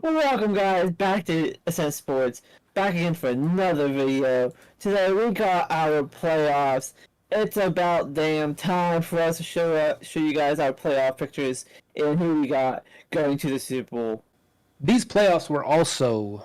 Welcome guys back to Ascent Sports, back again for another video. Today we got our playoffs. It's about damn time for us to show you guys our playoff pictures and who we got going to the Super Bowl. These playoffs were also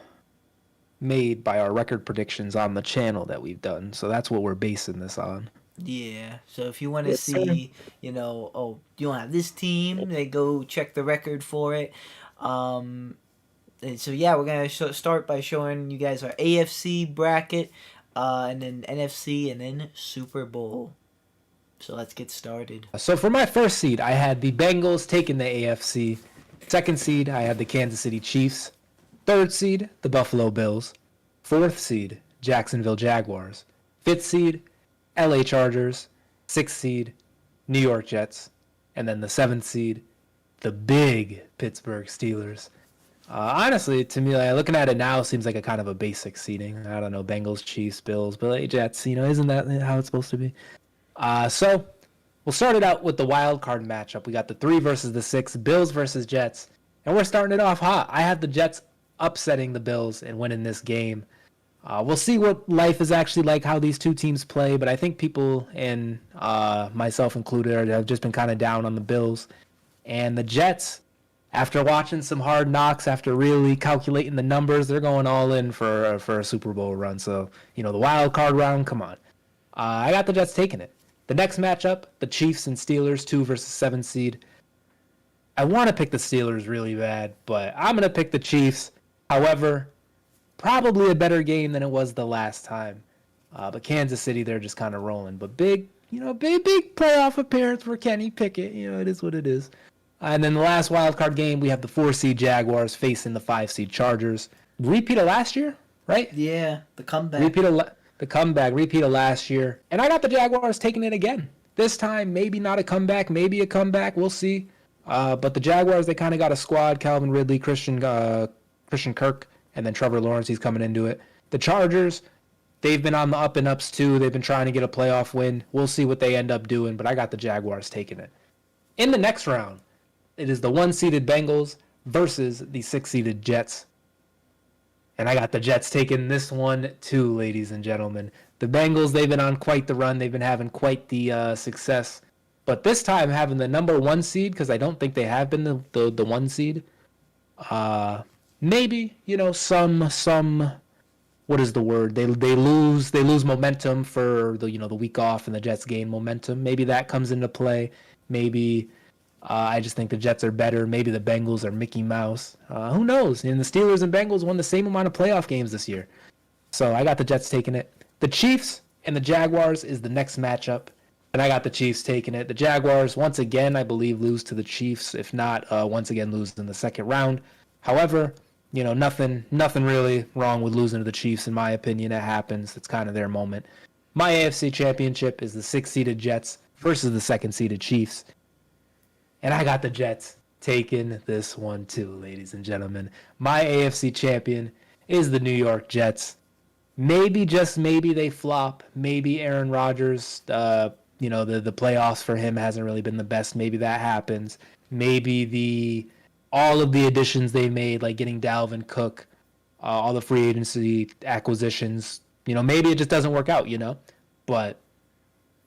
made by our record predictions on the channel that we've done, so that's what we're basing this on. Yeah, so if you want to Yes, sir. see, oh, you don't have this team, they go check the record for it. And so yeah, we're gonna start by showing you guys our AFC bracket, and then NFC, and then Super Bowl. So let's get started. So for my first seed, I had the Bengals taking the AFC. Second seed, I had the Kansas City Chiefs. Third seed, the Buffalo Bills. Fourth seed, Jacksonville Jaguars. Fifth seed, LA Chargers. Sixth seed, New York Jets. And then the seventh seed, the big Pittsburgh Steelers. Honestly, to me, looking at it now, seems like a kind of a basic seeding. I don't know, Bengals, Chiefs, Bills, but like Jets, isn't that how it's supposed to be? So we'll start it out with the wild card matchup. We got the 3 versus the 6, Bills versus Jets, and we're starting it off hot. I have the Jets upsetting the Bills and winning this game. We'll see what life is actually like, how these two teams play, but I think people, and myself included, have just been kind of down on the Bills. And the Jets, after watching some Hard Knocks, after really calculating the numbers, they're going all in for a Super Bowl run. So, the wild card round, come on. I got the Jets taking it. The next matchup, the Chiefs and Steelers, 2 versus 7 seed. I want to pick the Steelers really bad, but I'm going to pick the Chiefs. However, probably a better game than it was the last time. But Kansas City, they're just kind of rolling. But big playoff appearance for Kenny Pickett. It is what it is. And then the last wild card game, we have the 4 seed Jaguars facing the 5 seed Chargers. Repeat of last year, right? Yeah, the comeback. Repeat of last year. And I got the Jaguars taking it again. This time, maybe not a comeback, maybe a comeback. We'll see. But the Jaguars, they kind of got a squad. Calvin Ridley, Christian Kirk, and then Trevor Lawrence, he's coming into it. The Chargers, they've been on the up and ups too. They've been trying to get a playoff win. We'll see what they end up doing, but I got the Jaguars taking it. In the next round, it is the 1-seeded Bengals versus the 6-seeded Jets. And I got the Jets taking this one too, ladies and gentlemen. The Bengals, they've been on quite the run. They've been having quite the success. But this time, having the number 1 seed, because I don't think they have been the 1 seed. Maybe, some what is the word? They lose momentum for the week off, and the Jets gain momentum. Maybe that comes into play. Maybe I just think the Jets are better. Maybe the Bengals are Mickey Mouse. Who knows? And the Steelers and Bengals won the same amount of playoff games this year. So I got the Jets taking it. The Chiefs and the Jaguars is the next matchup, and I got the Chiefs taking it. The Jaguars, once again, I believe, lose to the Chiefs. If not, once again, lose in the second round. However, nothing really wrong with losing to the Chiefs, in my opinion. It happens. It's kind of their moment. My AFC championship is the 6-seeded Jets versus the 2nd-seeded Chiefs. And I got the Jets taking this one too, ladies and gentlemen. My AFC champion is the New York Jets. Maybe, just maybe, they flop. Maybe Aaron Rodgers, the playoffs for him hasn't really been the best. Maybe that happens. Maybe all of the additions they made, like getting Dalvin Cook, all the free agency acquisitions, maybe it just doesn't work out, But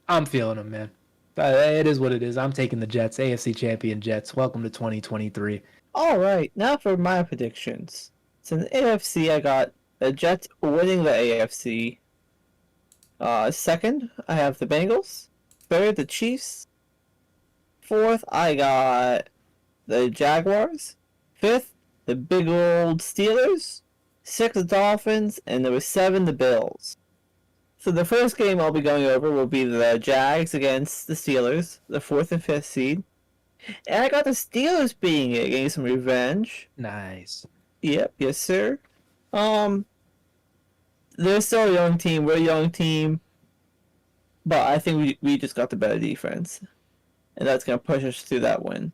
I'm feeling them, man. It is what it is. I'm taking the Jets, AFC champion Jets. Welcome to 2023. All right, now for my predictions. So in the AFC, I got the Jets winning the AFC. Second, I have the Bengals. Third, the Chiefs. Fourth, I got the Jaguars. Fifth, the big old Steelers. Sixth, the Dolphins. And number 7, the Bills. So the first game I'll be going over will be the Jags against the Steelers, the 4th and 5th seed. And I got the Steelers beating it, getting some revenge. Nice. Yep, yes sir. They're still a young team, we're a young team. But I think we just got the better defense. And that's going to push us through that win.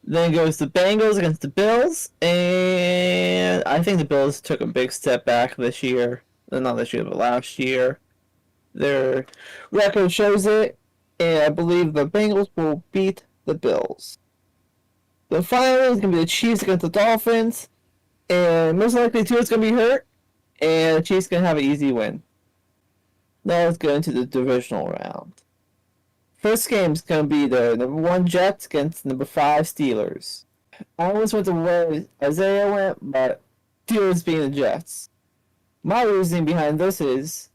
Then goes the Bengals against the Bills. And I think the Bills took a big step back this year. Not this year, but last year. Their record shows it. And I believe the Bengals will beat the Bills. The final is going to be the Chiefs against the Dolphins. And most likely Tua's gonna be hurt, and the Chiefs gonna have an easy win. Now let's go into the divisional round. First game is gonna be the number 1 Jets against number 5 Steelers. I almost went the way Isaiah went, but Steelers being the Jets. My reasoning behind this is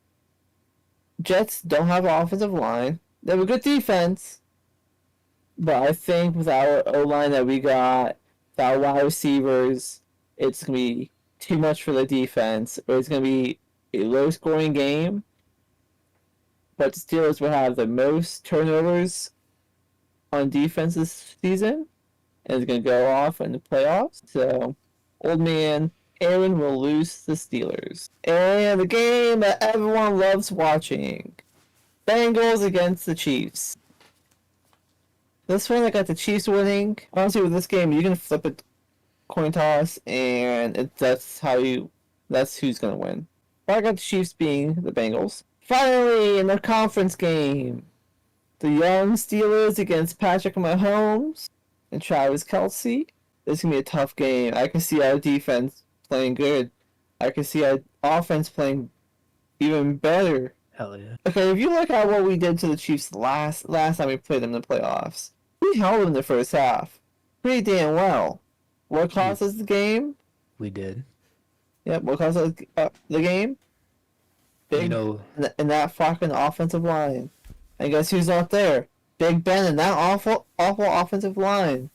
Jets don't have an offensive line. They have a good defense, but I think with our O-line that we got, with our wide receivers, it's going to be too much for the defense, or it's going to be a low-scoring game. But the Steelers will have the most turnovers on defense this season, and it's going to go off in the playoffs. So, old man Aaron will lose the Steelers. And the game that everyone loves watching. Bengals against the Chiefs. This one, I got the Chiefs winning. Honestly, with this game, you can flip a coin toss, and that's who's gonna win. But I got the Chiefs being the Bengals. Finally, in the conference game, the young Steelers against Patrick Mahomes and Travis Kelce. This is gonna be a tough game. I can see our defense playing good. I can see our offense playing even better. Hell yeah. Okay, if you look at what we did to the Chiefs last time we played them in the playoffs, we held them in the first half pretty damn well. What cost us the game? We did. Yep, what cost us the game? Big, You know, in that fucking offensive line. And guess who's not there? Big Ben and that awful offensive line.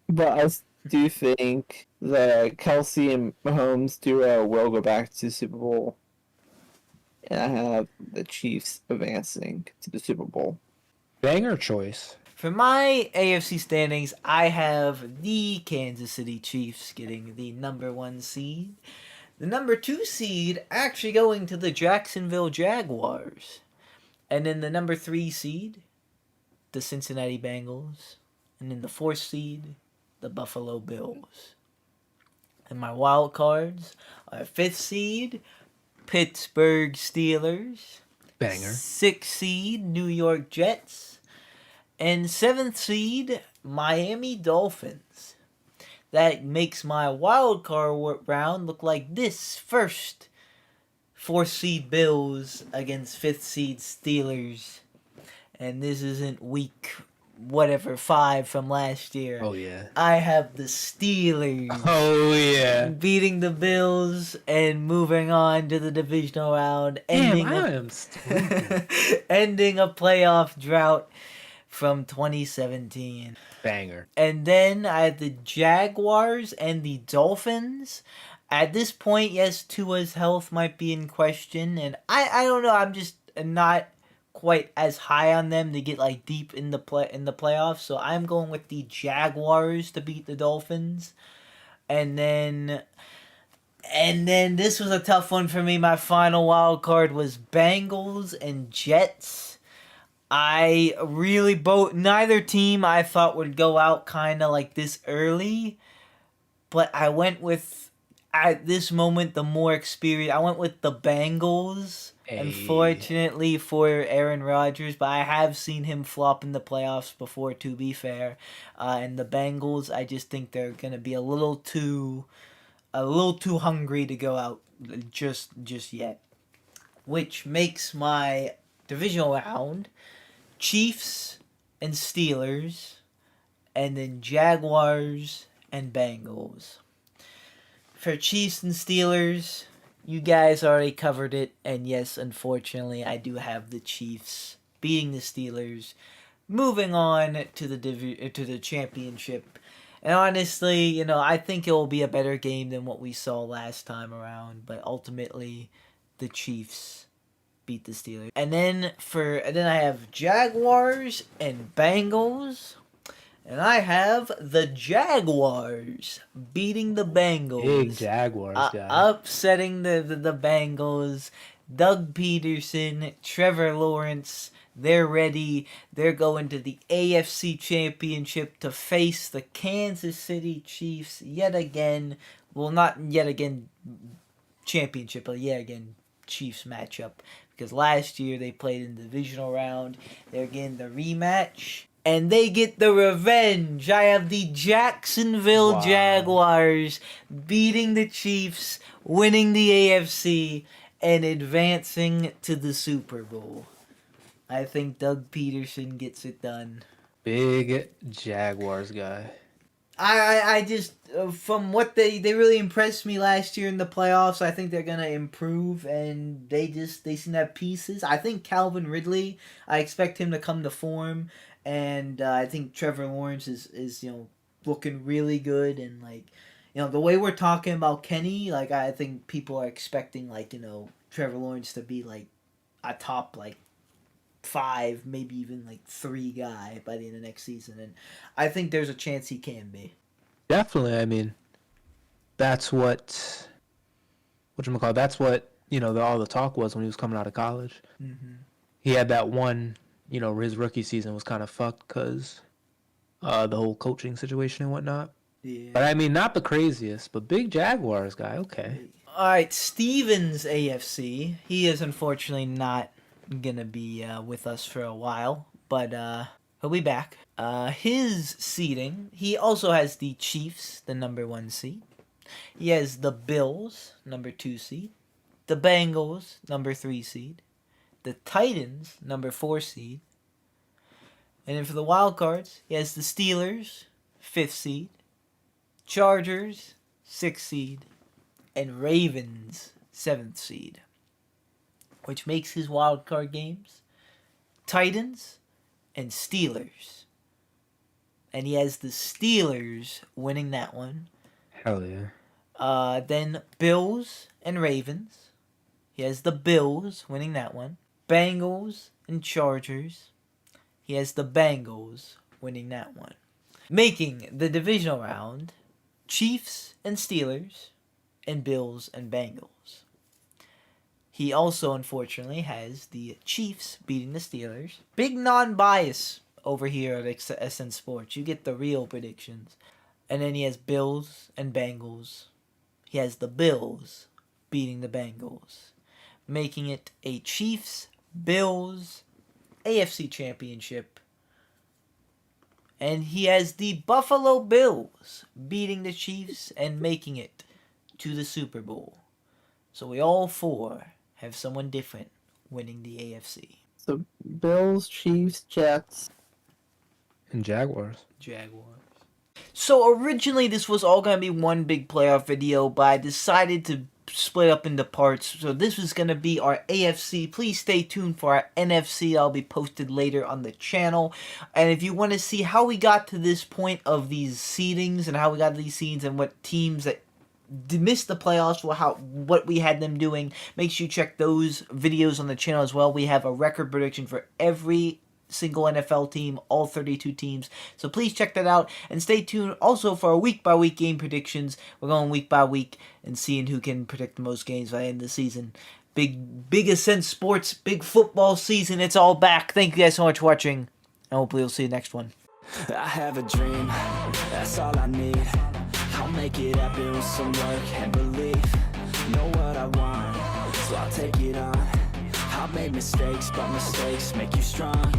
But I do think the Kelsey and Mahomes duo will go back to the Super Bowl. And I have the Chiefs advancing to the Super Bowl. banger choice. For my AFC standings, I have the Kansas City Chiefs getting the number 1 seed. The number 2 seed actually going to the Jacksonville Jaguars. And then the number 3 seed, the Cincinnati Bengals. And then the 4th seed, the Buffalo Bills. And my wild cards are 5th seed, Pittsburgh Steelers. Banger. 6th seed, New York Jets. And 7th seed, Miami Dolphins. That makes my wild card round look like this. First, 4th seed Bills against 5th seed Steelers. And this isn't week 5 from last year. Oh, yeah. I have the Steelers Oh, yeah. beating the Bills and moving on to the divisional round, Damn, I am ending a playoff drought from 2017. banger. And then I had the Jaguars and the Dolphins. At this point, yes, Tua's health might be in question, and I don't know. I'm just not quite as high on them to get like deep in the playoffs. So I'm going with the Jaguars to beat the Dolphins, and then this was a tough one for me. My final wild card was Bengals and Jets. I really neither team I thought would go out kind of like this early, but I went with, at this moment, the more experienced. I went with the Bengals. Hey. Unfortunately for Aaron Rodgers, but I have seen him flop in the playoffs before, to be fair. And the Bengals, I just think they're gonna be a little too hungry to go out just yet, which makes my divisional round Chiefs and Steelers, and then Jaguars and Bengals. For Chiefs and Steelers, you guys already covered it, and yes, unfortunately, I do have the Chiefs beating the Steelers, moving on to the championship. And honestly, I think it will be a better game than what we saw last time around, but ultimately, the Chiefs beat the Steelers. And then I have Jaguars and Bengals. And I have the Jaguars beating the Bengals. Big Jaguars guy. Upsetting the Bengals. Doug Peterson, Trevor Lawrence, they're ready. They're going to the AFC Championship to face the Kansas City Chiefs yet again. Well, not yet again championship, but yet again Chiefs matchup. Because last year they played in the divisional round. They're getting the rematch. And they get the revenge. I have the Jacksonville Wow. Jaguars beating the Chiefs, winning the AFC, and advancing to the Super Bowl. I think Doug Peterson gets it done. Big Jaguars guy. I just from what they really impressed me last year in the playoffs. I think they're gonna improve, and they seem to have pieces. I think Calvin Ridley. I expect him to come to form, and I think Trevor Lawrence is looking really good, and like the way we're talking about Kenny, like I think people are expecting Trevor Lawrence to be like a top 5, maybe even 3 guy by the end of next season, and I think there's a chance he can be. Definitely. I mean, that's what that's what all the talk was when he was coming out of college. Mm-hmm. He had that one, his rookie season was kind of fucked because the whole coaching situation and whatnot. Yeah. But I mean, not the craziest, but big Jaguars guy. Okay. All right, Steven's AFC. He is unfortunately not gonna be with us for a while, but he'll be back. His seeding, he also has the Chiefs, the number 1 seed. He has the Bills, number 2 seed. The Bengals, number 3 seed. The Titans, number 4 seed. And then for the wild cards, he has the Steelers, 5th seed. Chargers, 6th seed. And Ravens, 7th seed. Which makes his wild card games Titans and Steelers. And he has the Steelers winning that one. Hell yeah. Then Bills and Ravens. He has the Bills winning that one. Bengals and Chargers. He has the Bengals winning that one. Making the divisional round Chiefs and Steelers and Bills and Bengals. He also, unfortunately, has the Chiefs beating the Steelers. Big non-bias over here at SN Sports. You get the real predictions. And then he has Bills and Bengals. He has the Bills beating the Bengals. Making it a Chiefs-Bills AFC Championship. And he has the Buffalo Bills beating the Chiefs and making it to the Super Bowl. So we all 4 have someone different winning the AFC. So Bills, Chiefs, Jets, And Jaguars. So originally this was all going to be one big playoff video, but I decided to split up into parts. So this was going to be our AFC. Please stay tuned for our NFC. I'll be posted later on the channel. And if you want to see how we got to this point of these seedings and how we got to these seeds and what teams that missed the playoffs, what we had them doing, make sure you check those videos on the channel as well. We have a record prediction for every single NFL team, all 32 teams. So please check that out and stay tuned also for our week-by-week game predictions. We're going week by week and seeing who can predict the most games by the end of the season. Big Ascent Sports, big football season. It's all back. Thank you guys so much for watching, and hopefully we'll see you next one. I have a dream, that's all I need. I'll make it happen with some work and belief. Know what I want, so I'll take it on. I've made mistakes, but mistakes make you strong.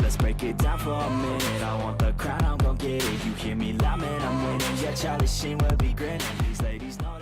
Let's break it down for a minute. I want the crown, I'm gon' get it. You hear me loud, man, I'm winning. Yeah, Charlie Sheen will be grinning. These ladies know